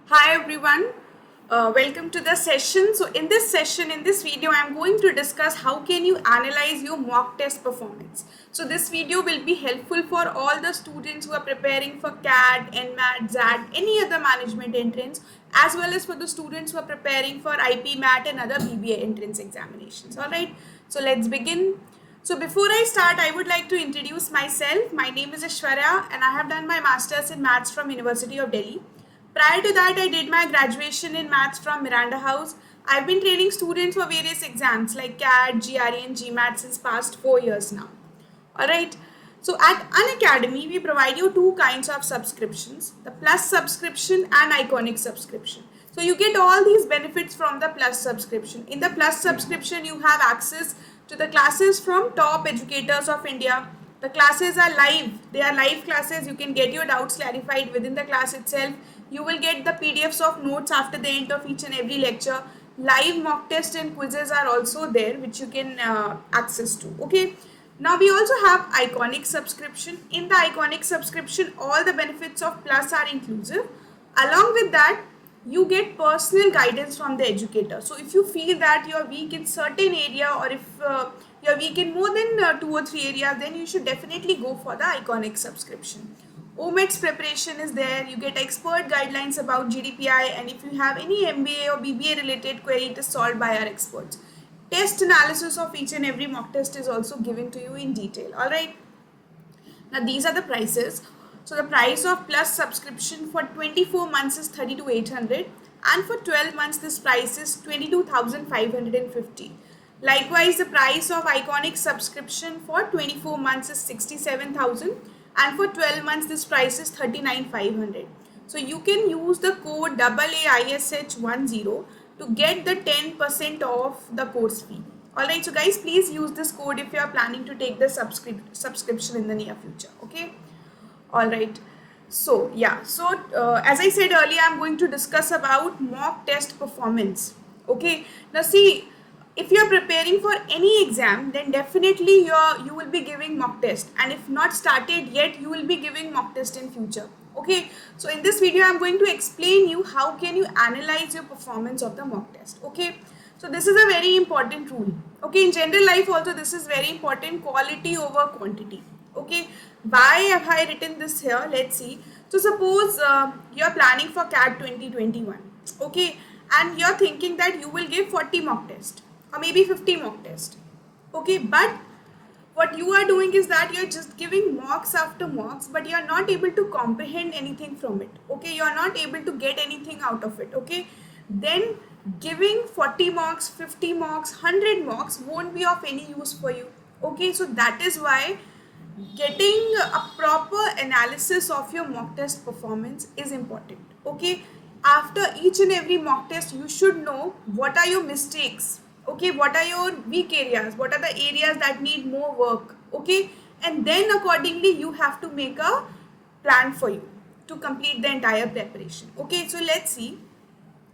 Hi everyone, welcome to the session. So in this video, I'm going to discuss how can you analyze your mock test performance. So this video will be helpful for all the students who are preparing for CAT, NMAT, ZAT, any other management entrance, as well as for the students who are preparing for IPMAT and other BBA entrance examinations. Alright, so let's begin. So before I start, I would like to introduce myself. My name is Aishwarya and I have done my Masters in Maths from University of Delhi. Prior to that, I did my graduation in maths from Miranda House. I've been training students for various exams like CAT, GRE and GMAT since past 4 years now. Alright, so at Unacademy, we provide you two kinds of subscriptions, the Plus subscription and Iconic subscription. So you get all these benefits from the Plus subscription. In the Plus subscription, you have access to the classes from top educators of India. The classes are live. They are live classes. You can get your doubts clarified within the class itself. You will get the PDFs of notes after the end of each and every lecture. Live mock tests and quizzes are also there, which you can access to. Okay. Now we also have Iconic subscription. In the Iconic subscription, all the benefits of Plus are inclusive. Along with that, you get personal guidance from the educator. So if you feel that you're weak in certain area, or if you're weak in more than 2 or 3 areas, then you should definitely go for the Iconic subscription. OMET's preparation is there. You get expert guidelines about GDPI, and if you have any MBA or BBA related query, it is solved by our experts. Test analysis of each and every mock test is also given to you in detail. Alright. Now these are the prices. So the price of Plus subscription for 24 months is 32,800, and for 12 months this price is 22,550. Likewise, the price of Iconic subscription for 24 months is 67,000, and for 12 months this price is 39,500. So you can use the code AAISH10 to get the 10% off the course fee. Alright, so guys, please use this code if you are planning to take the subscription in the near future. Okay. Alright, so yeah, as I said earlier, I'm going to discuss about mock test performance. Okay, now see, if you're preparing for any exam, then definitely you will be giving mock test, and if not started yet, you will be giving mock test in future. Okay, so in this video, I'm going to explain you how can you analyze your performance of the mock test. Okay, so this is a very important rule. Okay, in general life also this is very important, quality over quantity. Okay, why have I written this here? Let's see. So suppose you're planning for CAT 2021. Okay, and you're thinking that you will give 40 mock tests or maybe 50 mock tests. Okay, but what you are doing is that you're just giving mocks after mocks, but you're not able to comprehend anything from it. Okay, you're not able to get anything out of it. Okay, then giving 40 mocks, 50 mocks, 100 mocks won't be of any use for you. Okay, so that is why getting a proper analysis of your mock test performance is important. Okay, after each and every mock test, you should know what are your mistakes. Okay, what are your weak areas, what are the areas that need more work. Okay, and then accordingly you have to make a plan for you to complete the entire preparation. Okay, so let's see.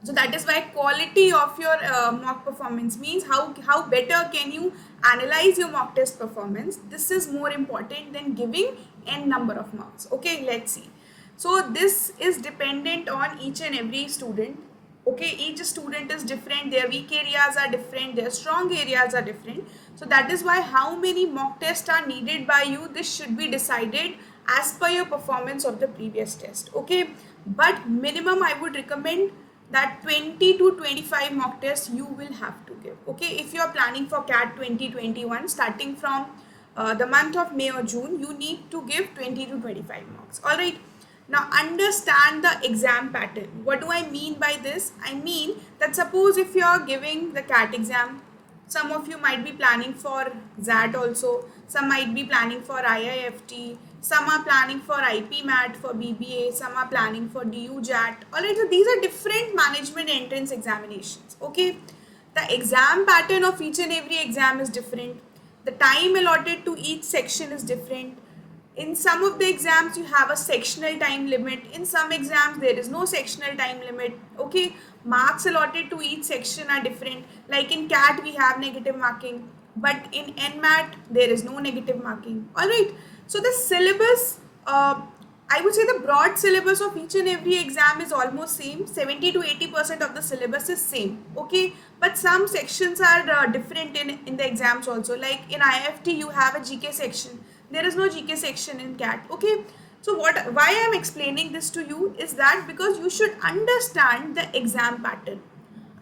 So that is why quality of your mock performance means how better can you analyze your mock test performance. This is more important than giving n number of marks. Okay, let's see. So this is dependent on each and every student. Okay, each student is different, their weak areas are different, their strong areas are different. So that is why how many mock tests are needed by you, this should be decided as per your performance of the previous test. Okay, but minimum I would recommend that 20 to 25 mock tests you will have to give. Okay, if you are planning for CAT 2021 starting from the month of May or June, you need to give 20 to 25 marks. All right, now understand the exam pattern. What do I mean by this? I mean that suppose if you are giving the CAT exam, some of you might be planning for ZAT also, some might be planning for IIFT, some are planning for IPMAT for BBA, some are planning for DUJAT. Alright, so these are different management entrance examinations. Okay, the exam pattern of each and every exam is different. The time allotted to each section is different. In some of the exams you have a sectional time limit. In some exams there is no sectional time limit. Okay, marks allotted to each section are different. Like in CAT we have negative marking, but in NMAT there is no negative marking. Alright, so the syllabus I would say the broad syllabus of each and every exam is almost same. 70 to 80% of the syllabus is same. Okay, but some sections are different in the exams also. Like in IFT, you have a GK section. There is no GK section in CAT. Okay, so why I am explaining this to you is that because you should understand the exam pattern.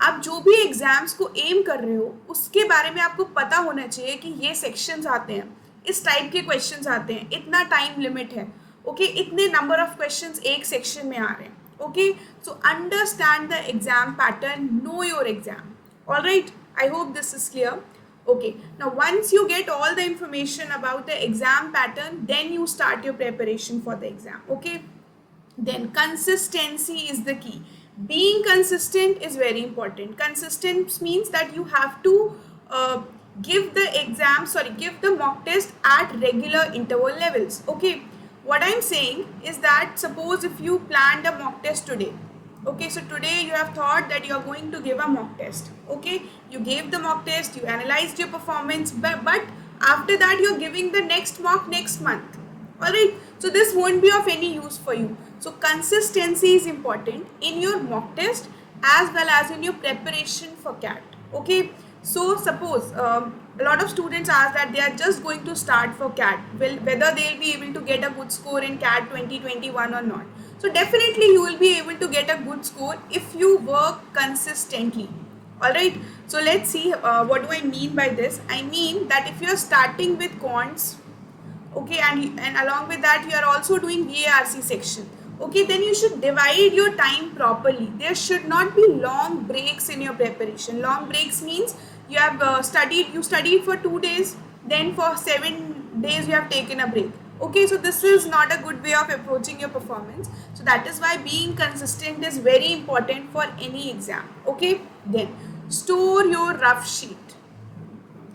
आप जो भी exams को M कर रहे हो उसके बारे में आपको पता होना चाहिए कि ये सेक्शंस आते हैं, इस टाइप के क्वेश्चंस आते हैं, इतना टाइम लिमिट है, ओके इतने नंबर ऑफ क्वेश्चंस एक सेक्शन में आ रहे हैं. Okay so understand the exam pattern, know your exam. Alright, I hope this is clear. Okay, now once you get all the information about the exam pattern, then you start your preparation for the exam. Okay, then consistency is the key. Being consistent is very important. Consistent means that you have to give the mock test at regular interval levels. Okay, what I'm saying is that suppose if you planned a mock test today. Okay, so today you have thought that you are going to give a mock test. Okay, you gave the mock test, you analyzed your performance, but after that you're giving the next mock next month. Alright, so this won't be of any use for you. So consistency is important in your mock test as well as in your preparation for CAT. Okay, so suppose a lot of students ask that they are just going to start for CAT, well, whether they'll be able to get a good score in CAT 2021 or not. So definitely you will be able to get a good score if you work consistently. Alright, so let's see what do I mean by this. I mean that if you are starting with quants, okay, and along with that you are also doing BARC section, okay, then you should divide your time properly. There should not be long breaks in your preparation. Long breaks means you have studied for 2 days, then for 7 days you have taken a break. Okay, so this is not a good way of approaching your performance. So that is why being consistent is very important for any exam. Okay, then store your rough sheet.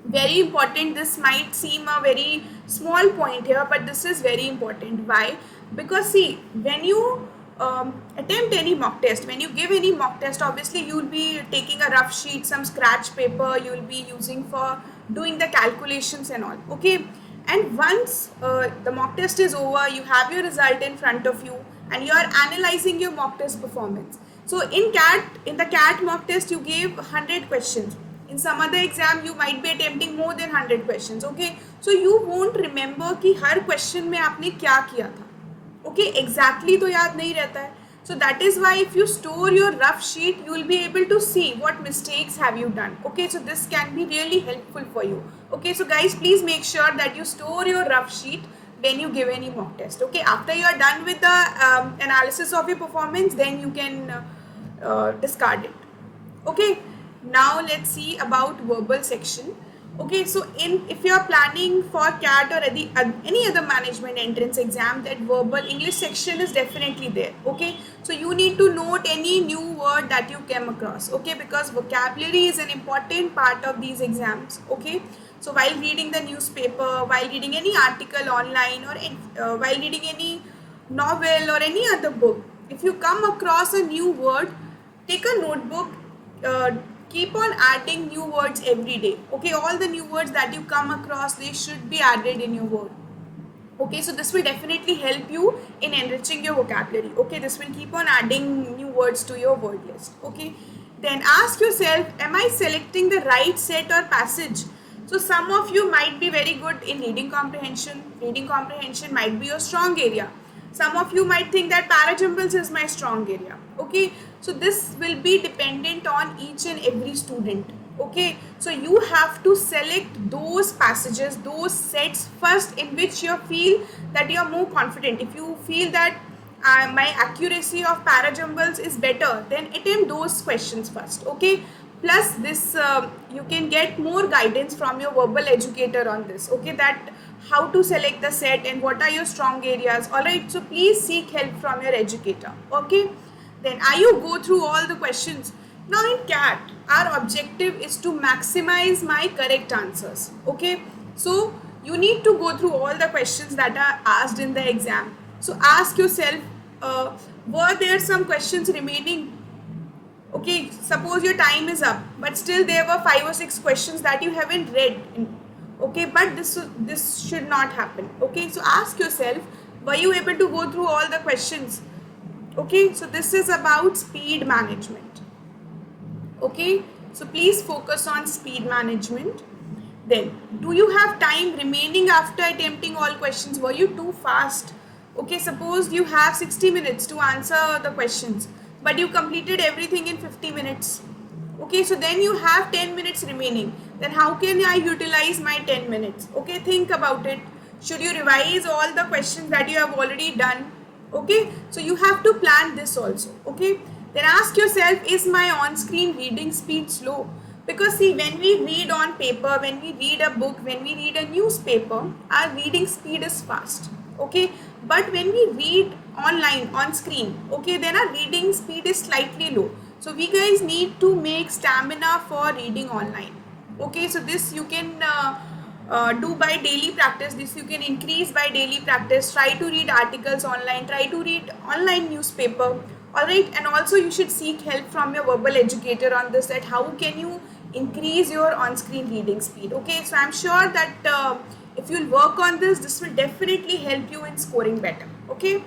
Very important. This might seem a very small point here, but this is very important. Why? Because see, when you attempt any mock test, when you give any mock test, obviously you will be taking a rough sheet, some scratch paper you will be using for doing the calculations and all. Okay, and once the mock test is over, you have your result in front of you and you are analyzing your mock test performance. So in the CAT mock test you gave 100 questions. In some other exam you might be attempting more than 100 questions. Okay, so you won't remember कि हर question में आपने क्या किया था. Okay, exactly तो याद नहीं रहता है. So that is why if you store your rough sheet, you will be able to see what mistakes have you done. Okay, so this can be really helpful for you. Okay, so guys, please make sure that you store your rough sheet when you give any mock test. Okay, after you are done with the analysis of your performance, then you can discard it. Okay, now let's see about verbal section. Okay, so if you are planning for CAT or any other management entrance exam, that verbal English section is definitely there. Okay, so you need to note any new word that you came across. Okay, because vocabulary is an important part of these exams. Okay, so while reading the newspaper, while reading any article online, or while reading any novel or any other book, if you come across a new word, take a notebook. Keep on adding new words every day. Okay, all the new words that you come across, they should be added in your word. Okay, so this will definitely help you in enriching your vocabulary. Okay, this will keep on adding new words to your word list. Okay, then ask yourself, am I selecting the right set or passage? So some of you might be very good in reading comprehension. Reading comprehension might be your strong area. Some of you might think that parajumbles is my strong area. Okay, so this will be dependent on each and every student. Okay, so you have to select those passages, those sets first in which you feel that you are more confident. If you feel that my accuracy of parajumbles is better, then attempt those questions first. Okay, plus this you can get more guidance from your verbal educator on this. Okay, that how to select the set and what are your strong areas. Alright, so please seek help from your educator. Okay, then you go through all the questions. Now in CAT, our objective is to maximize my correct answers. Okay, so you need to go through all the questions that are asked in the exam. So ask yourself, were there some questions remaining? Okay, suppose your time is up, but still there were 5 or 6 questions that you haven't read. Okay, but this should not happen. Okay, so ask yourself, Were you able to go through all the questions? Okay, so this is about speed management. Okay, so please focus on speed management. Then, do you have time remaining after attempting all questions? Were you too fast? Okay, suppose you have 60 minutes to answer the questions, but you completed everything in 50 minutes. Okay, so then you have 10 minutes remaining. Then how can I utilize my 10 minutes? Okay, think about it. Should you revise all the questions that you have already done? Okay, so you have to plan this also. Okay, then ask yourself, is my on-screen reading speed slow? Because see, when we read on paper, when we read a book, when we read a newspaper, our reading speed is fast. Okay, but when we read online on screen, okay, then our reading speed is slightly low. So we guys need to make stamina for reading online. Okay, so this you can do by daily practice. This you can increase by daily practice. Try to read articles online, try to read online newspaper. All right, and also you should seek help from your verbal educator on this, that how can you increase your on-screen reading speed. Okay, so I'm sure that if you'll work on this will definitely help you in scoring better. Okay,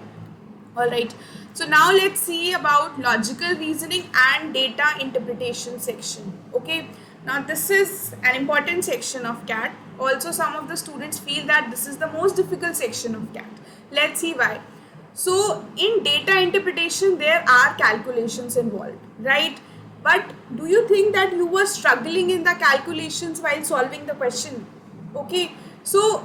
all right, so now let's see about logical reasoning and data interpretation section. Okay, now this is an important section of CAT. Also, some of the students feel that this is the most difficult section of CAT. Let's see why. So in data interpretation, there are calculations involved, right? But do you think that you were struggling in the calculations while solving the question? Okay, so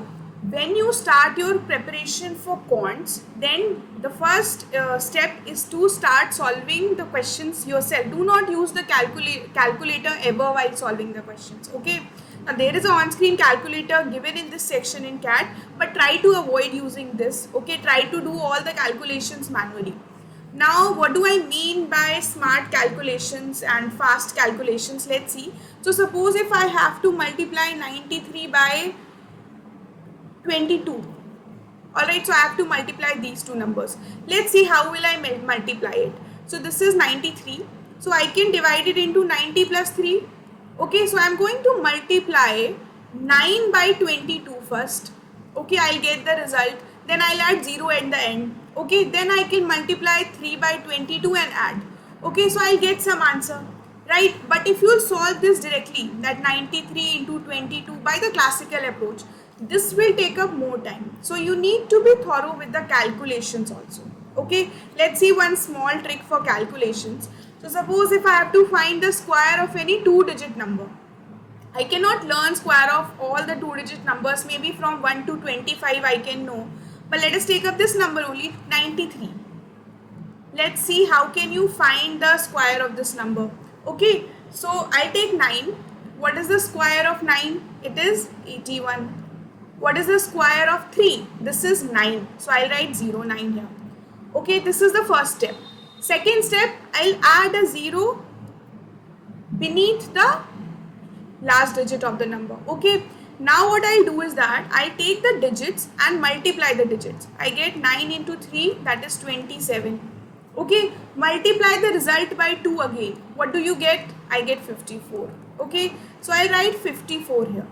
when you start your preparation for quants, then the first step is to start solving the questions yourself. Do not use the calculator ever while solving the questions. Okay, now there is an on-screen calculator given in this section in CAT, but try to avoid using this. Okay, try to do all the calculations manually. Now, what do I mean by smart calculations and fast calculations? Let's see. So suppose if I have to multiply 93 by 22. Alright, so I have to multiply these two numbers. Let's see how will I multiply it. So this is 93. So I can divide it into 90 plus 3. Okay, so I'm going to multiply 9 by 22 first. Okay, I'll get the result. Then I'll add 0 at the end. Okay, then I can multiply 3 by 22 and add. Okay, so I'll get some answer. Right, but if you solve this directly, that 93 into 22 by the classical approach, this will take up more time. So you need to be thorough with the calculations also. Okay, let's see one small trick for calculations. So suppose if I have to find the square of any 2-digit number, I cannot learn square of all the 2-digit numbers. Maybe from 1 to 25 I can know. But let us take up this number only, 93. Let's see how can you find the square of this number. Okay, so I'll take 9. What is the square of 9? It is 81. What is the square of 3? This is 9. So I'll write 09 here. Okay, this is the first step. Second step, I'll add a 0 beneath the last digit of the number. Okay, now what I'll do is that I'll take the digits and multiply the digits. I get 9 into 3, that is 27. Okay, multiply the result by 2 again. What do you get? I get 54. Okay, so I'll write 54 here.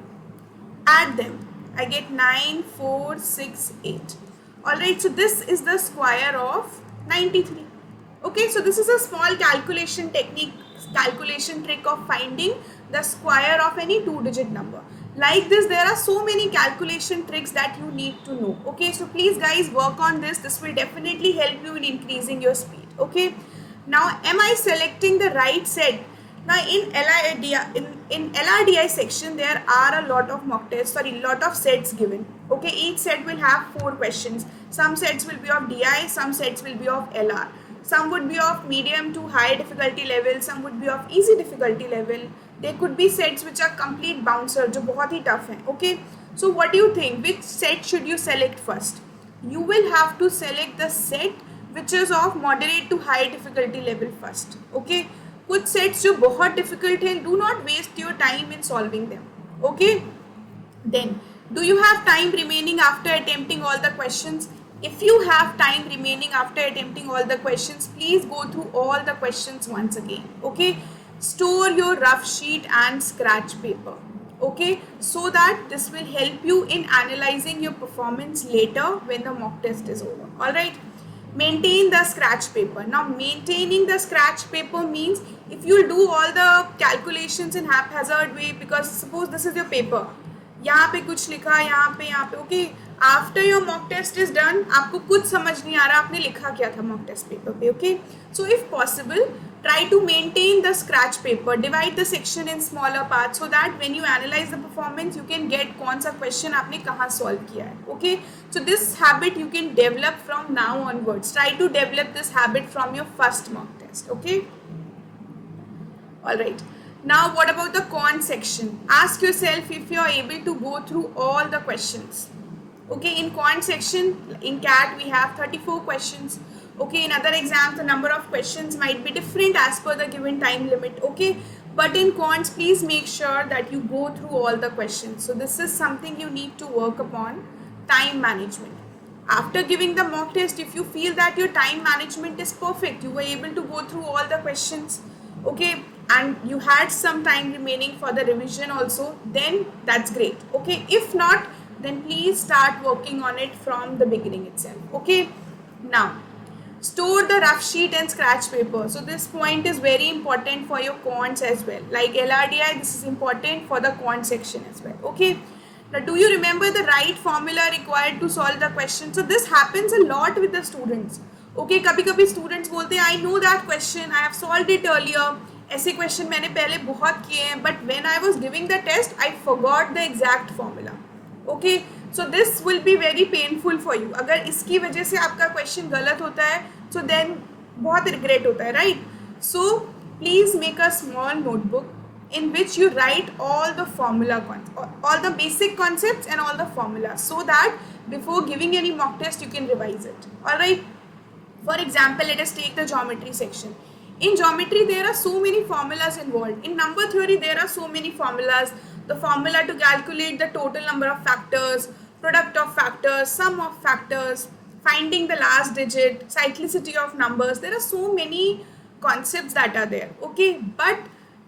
Add them. I get 9, 4, 6, 8. Alright, so this is the square of 93. Okay, so this is a small calculation technique, calculation trick of finding the square of any 2-digit number. Like this, there are so many calculation tricks that you need to know. Okay, so please guys work on this. This will definitely help you in increasing your speed. Okay, now am I selecting the right set? Now in LRDI section, there are a lot of mock tests, lot of sets given. Okay, each set will have 4 questions. Some sets will be of DI, some sets will be of LR. Some would be of medium to high difficulty level, some would be of easy difficulty level. There could be sets which are complete bouncer, जो बहुत ही tough हैं. Okay, so what do you think? Which set should you select first? You will have to select the set which is of moderate to high difficulty level first. Okay, कुछ sets जो बहुत difficult हैं, do not waste your time in solving them. Okay, then do you have time remaining after attempting all the questions? If you have time remaining after attempting all the questions, please go through all the questions once again. Okay, store your rough sheet and scratch paper. okay, so that this will help you in analyzing your performance later when the mock test is over. All right, maintain the scratch paper. Now maintaining the scratch paper means if you do all the calculations in haphazard way, because suppose this is your paper, यहाँ पे कुछ लिखा, यहाँ पे okay, after your mock test is done आपको कुछ समझ नहीं आ रहा आपने लिखा क्या था मॉक टेस्ट पेपर पे, okay, so if possible try to maintain the scratch paper, divide the section in smaller parts so that when you analyze the performance you can get कौन सा question आपने कहाँ solve किया है, okay, so this habit you can develop from now onwards. Try to develop this habit from your first mock test, okay. All right, now what about the con section? Ask yourself if you are able to go through all the questions, okay. In con section in CAT we have 34 questions, okay. In other exams the number of questions might be different as per the given time limit, okay, but in cons please make sure that you go through all the questions. So this is something you need to work upon, time management. After giving the mock test, if you feel that your time management is perfect, you were able to go through all the questions, okay, and you had some time remaining for the revision also, then that's great, okay. If not, then please start working on it from the beginning itself, okay. Now store the rough sheet and scratch paper. So this point is very important for your quants as well, like LRDI, this is important for the quant section as well, okay. Now do you remember the right formula required to solve the question? So this happens a lot with the students, okay. कभी कभी students बोलते हैं I know that question, I have solved it earlier, ऐसे question मैंने पहले बहुत किए हैं, but when I was giving the test I forgot the exact formula, okay. So this will be very painful for you. अगर इसकी वजह से आपका question गलत होता है, so then बहुत regret होता है, right? So please make a small notebook in which you write all the formula, all the basic concepts and all the formulas, so that before giving any mock test you can revise it. All right. For example, let us take the geometry section. In geometry there are so many formulas involved. In number theory there are so many formulas. The formula to calculate the total number of factors, product of factors, sum of factors, finding the last digit, cyclicity of numbers. There are so many concepts that are there, okay. But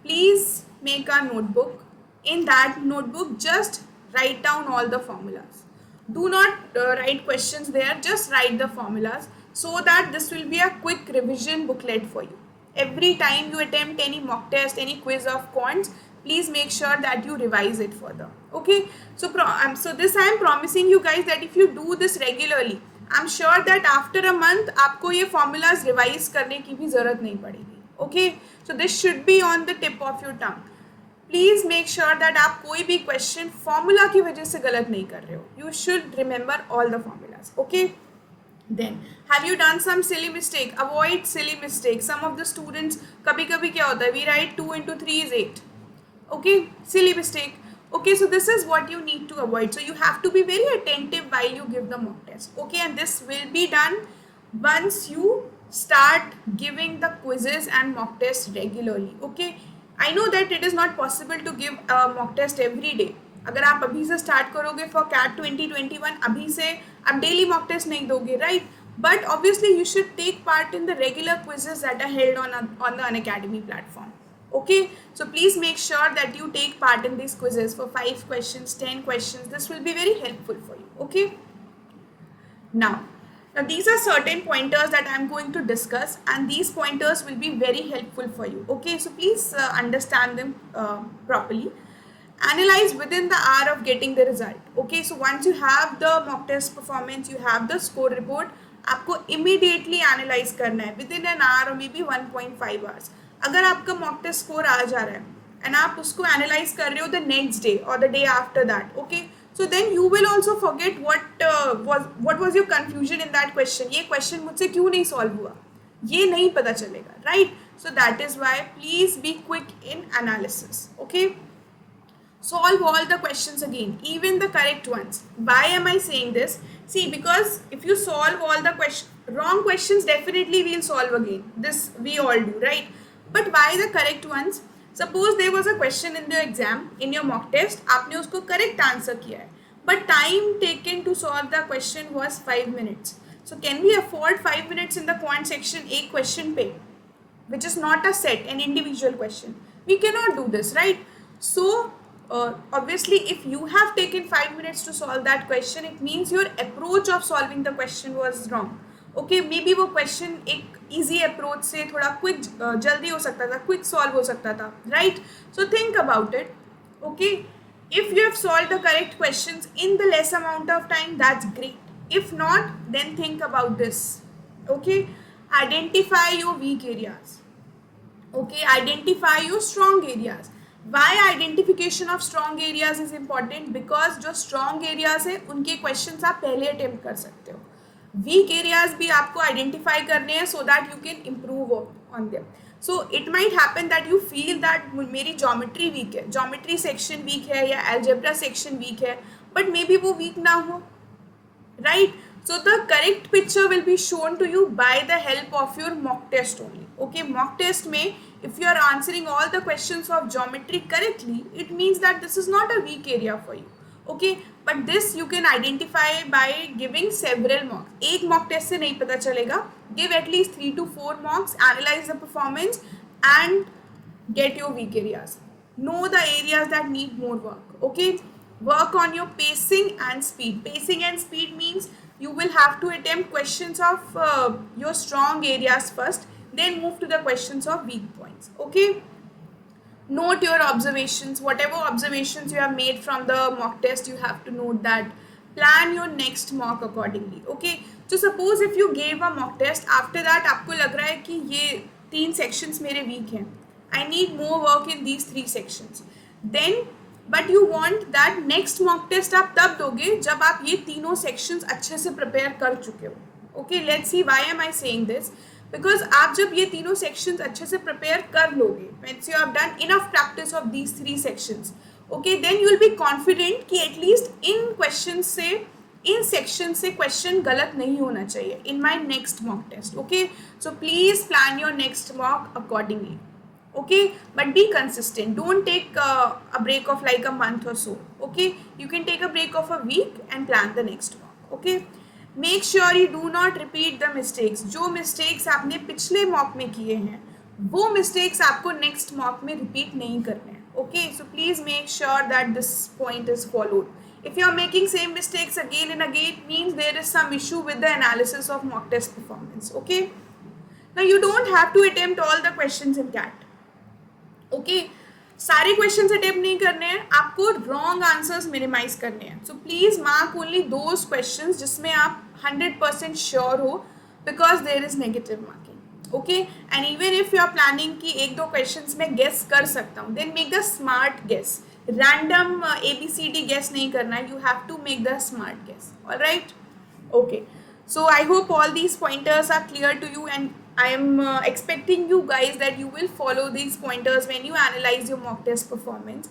please make a notebook. In that notebook just write down all the formulas. Do not write questions there, just write the formulas, so that this will be a quick revision booklet for you. Every time you attempt any mock test, any quiz of quants, please make sure that you revise it further, okay. So this I am promising you guys that if you do this regularly, I'm sure that after a month आपको ये formulas revise करने की भी ज़रूरत नहीं पड़ेगी, okay. So this should be on the tip of your tongue. Please make sure that आप कोई भी question formula की वजह से गलत नहीं कर रहे हो. You should remember all the formulas, okay. Then have you done some silly mistake? Avoid silly mistakes. Some of the students कभी-कभी क्या होता है, we write 2 into 3 is 8, okay, silly mistake, okay. So this is what you need to avoid. So you have to be very attentive while you give the mock test, okay, and this will be done once you start giving the quizzes and mock tests regularly, okay. I know that it is not possible to give a mock test every day. अगर आप अभी से start करोगे for CAT 2021, अभी से आप daily mock test नहीं दोगे, right? But obviously you should take part in the regular quizzes that are held on the Unacademy platform, okay. So please make sure that you take part in these quizzes for 5 questions, 10 questions. This will be very helpful for you, okay. Now these are certain pointers that I am going to discuss, and these pointers will be very helpful for you, okay. So please understand them properly. Analyze within the hour of getting the result, okay. So once you have the mock test performance, you have the score report, आपको immediately analyze करना है within an hour or maybe 1.5 hours. अगर आपका mock test score आ जा रहा है and आप उसको analyze कर रहे हो the next day or the day after that, okay, so then you will also forget what was your confusion in that question. ये question मुझसे क्यों नहीं solve हुआ, ये नहीं पता चलेगा, right? So that is why please be quick in analysis, okay. Solve all the questions again, even the correct ones. Why am I saying this? See, because if you solve all the wrong questions, definitely we'll solve again. This we all do, right? But why the correct ones? Suppose there was a question in the exam, in your mock test, आपने उसको correct answer किया है, but time taken to solve the question was 5 minutes. So can we afford 5 minutes in the quant section a question पे, which is not a set, an individual question? We cannot do this, right? So obviously if you have taken 5 minutes to solve that question, it means your approach of solving the question was wrong. Okay, maybe वो question एक easy approach से थोड़ा quick जल्दी हो सकता था, quick solve हो सकता था, right? So think about it. Okay, if you have solved the correct questions in the less amount of time, that's great. If not, then think about this. Okay, identify your weak areas. Okay, identify your strong areas. Why identification of strong areas is important? Because जो strong areas है उनके questions आप पहले attempt कर सकते हो. Weak areas भी आपको identify करने हैं so that you can improve on them. So it might happen that you feel that मेरी geometry weak है, geometry section weak है या algebra section weak है, but maybe वो weak ना हो, right? So the correct picture will be shown to you by the help of your mock test only. Okay, mock test में if you are answering all the questions of geometry correctly, it means that this is not a weak area for you. Okay, but this you can identify by giving several mocks. एक mock test से नहीं पता चलेगा. Give at least 3 to 4 mocks, analyze the performance and get your weak areas. Know the areas that need more work. Okay, work on your pacing and speed. Pacing and speed means you will have to attempt questions of your strong areas first, then move to the questions of weak points. Okay, note your observations. Whatever observations you have made from the mock test, you have to note that. Plan your next mock accordingly. Okay, so suppose if you gave a mock test, after that आपको लग रहा है कि ये 3 sections मेरे weak हैं, I need more work in these 3 sections, then but you want that next mock test आप तब दोगे जब आप ये तीनों सेक्शंस अच्छे से प्रिपेयर कर चुके हो. Okay, let's see why am I saying this. Because आप जब ये तीनों सेक्शंस अच्छे से प्रिपेयर कर लोगे, means you have done enough practice of these 3 sections, okay, then you will be confident कि एटलीस्ट इन सेक्शन से क्वेश्चन गलत नहीं होना चाहिए in my next mock test. Okay, so please plan your next mock accordingly. Okay, but be consistent. Don't take a break of like a month or so. Okay, you can take a break of a week and plan the next one. Okay, make sure you do not repeat the mistakes. जो mistakes आपने पिछले mock में किए हैं, वो mistakes आपको next mock में repeat नहीं करने हैं. Okay, so please make sure that this point is followed. If you are making same mistakes again and again, it means there is some issue with the analysis of mock test performance. Okay, now you don't have to attempt all the questions in CAT. Okay, सारे questions attempt नहीं करने हैं, आपको wrong answers minimize करने हैं. So please mark only those questions जिसमें आप 100% sure हो, because there is negative marking. Okay, and even if you are planning कि 1-2 क्वेश्चंस में गेस कर सकता हूँ, then make the smart guess. Random ABCD guess नहीं करना है, you have to make the smart guess. Alright, okay, so I hope all these pointers are clear to you, and I am expecting you guys that you will follow these pointers when you analyze your mock test performance.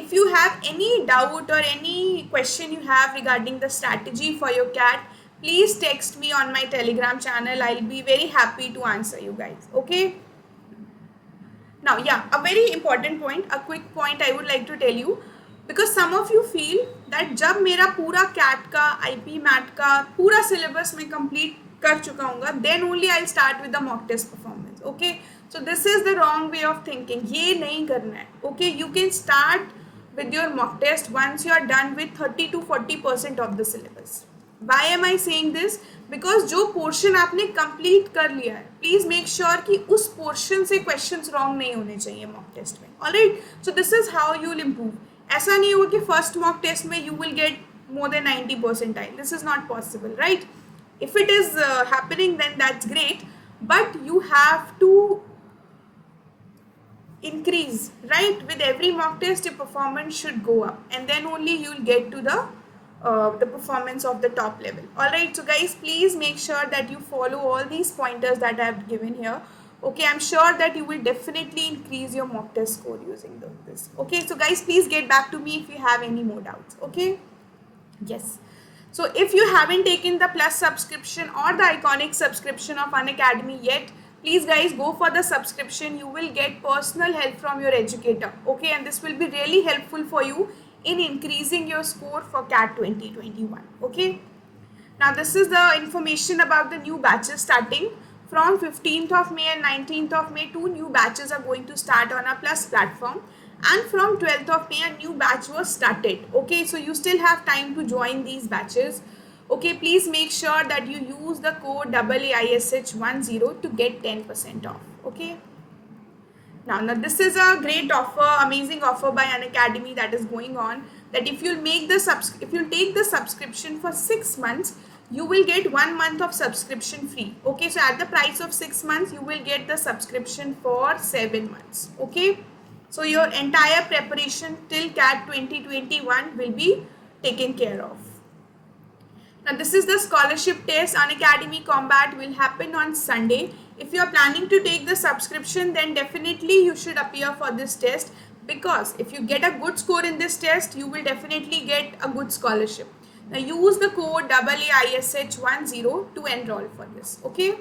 If you have any doubt or any question you have regarding the strategy for your CAT, please text me on my Telegram channel. I'll be very happy to answer you guys. Okay, now yeah, a very important point, a quick point I would like to tell you, because some of you feel that जब मेरा पूरा cat का IPMAT का पूरा syllabus में complete कर चुका हूँ, then only I start with the mock test performance. Okay, so this is the wrong way of thinking. ये नहीं करना है. Okay, you can start with your mock test once you are done with 30 to 40% of the syllabus. Why am I saying this? Because जो portion आपने complete कर लिया है, please make sure कि उस पोर्शन से क्वेश्चंस रॉन्ग नहीं होने चाहिए मॉक टेस्ट में. Alright, so this is how you will improve. ऐसा नहीं होगा कि फर्स्ट मॉक टेस्ट में you will get more than 90 percentile. This is not possible, right? If it is happening, then that's great, but you have to increase, right? With every mock test your performance should go up, and then only you will get to the performance of the top level. All right, so guys, please make sure that you follow all these pointers that I have given here. Okay, I'm sure that you will definitely increase your mock test score using this. Okay, so guys, please get back to me if you have any more doubts. Okay, yes. So if you haven't taken the Plus subscription or the Iconic subscription of Unacademy yet, please guys go for the subscription. You will get personal help from your educator. Okay, and this will be really helpful for you in increasing your score for CAT 2021. Okay. Now this is the information about the new batches starting from 15th of May and 19th of May. 2 new batches are going to start on our Plus platform. and from 12th of May a new batch was started. Okay, so you still have time to join these batches. Okay, please make sure that you use the code AAISH10 to get 10% off. Okay. Now this is a great offer, amazing offer by Unacademy that is going on. That if you take the subscription for 6 months, you will get 1 month of subscription free. Okay, so at the price of 6 months, you will get the subscription for 7 months. Okay, so your entire preparation till CAT 2021 will be taken care of. Now this is the scholarship test. Unacademy Combat will happen on Sunday. If you are planning to take the subscription, then definitely you should appear for this test, because if you get a good score in this test, you will definitely get a good scholarship. Now use the code AAISH10 to enroll for this. Okay.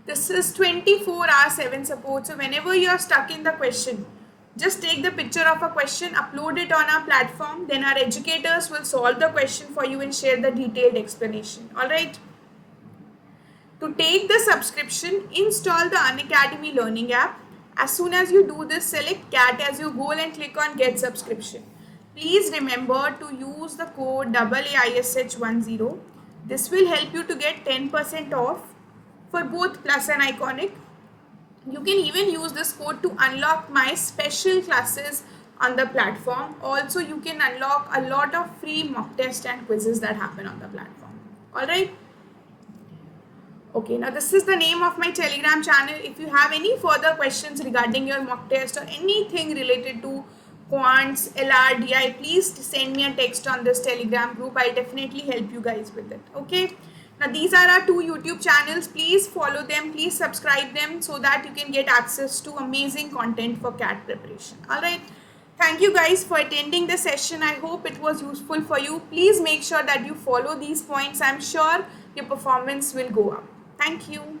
This is 24/7 support. So whenever you are stuck in the question, just take the picture of a question, upload it on our platform, then our educators will solve the question for you and share the detailed explanation. Alright. To take the subscription, install the Unacademy Learning app. As soon as you do this, select CAT as your goal and click on Get Subscription. Please remember to use the code AAISH10. This will help you to get 10% off for both Plus and Iconic. You can even use this code to unlock my special classes on the platform. Also, you can unlock a lot of free mock tests and quizzes that happen on the platform. Alright. Okay, now this is the name of my Telegram channel. If you have any further questions regarding your mock test or anything related to quants, LR, DI, please send me a text on this Telegram group. I'll definitely help you guys with it. Okay. Now these are our 2 YouTube channels. Please follow them. Please subscribe them so that you can get access to amazing content for CAT preparation. Alright. Thank you guys for attending the session. I hope it was useful for you. Please make sure that you follow these points. I'm sure your performance will go up. Thank you.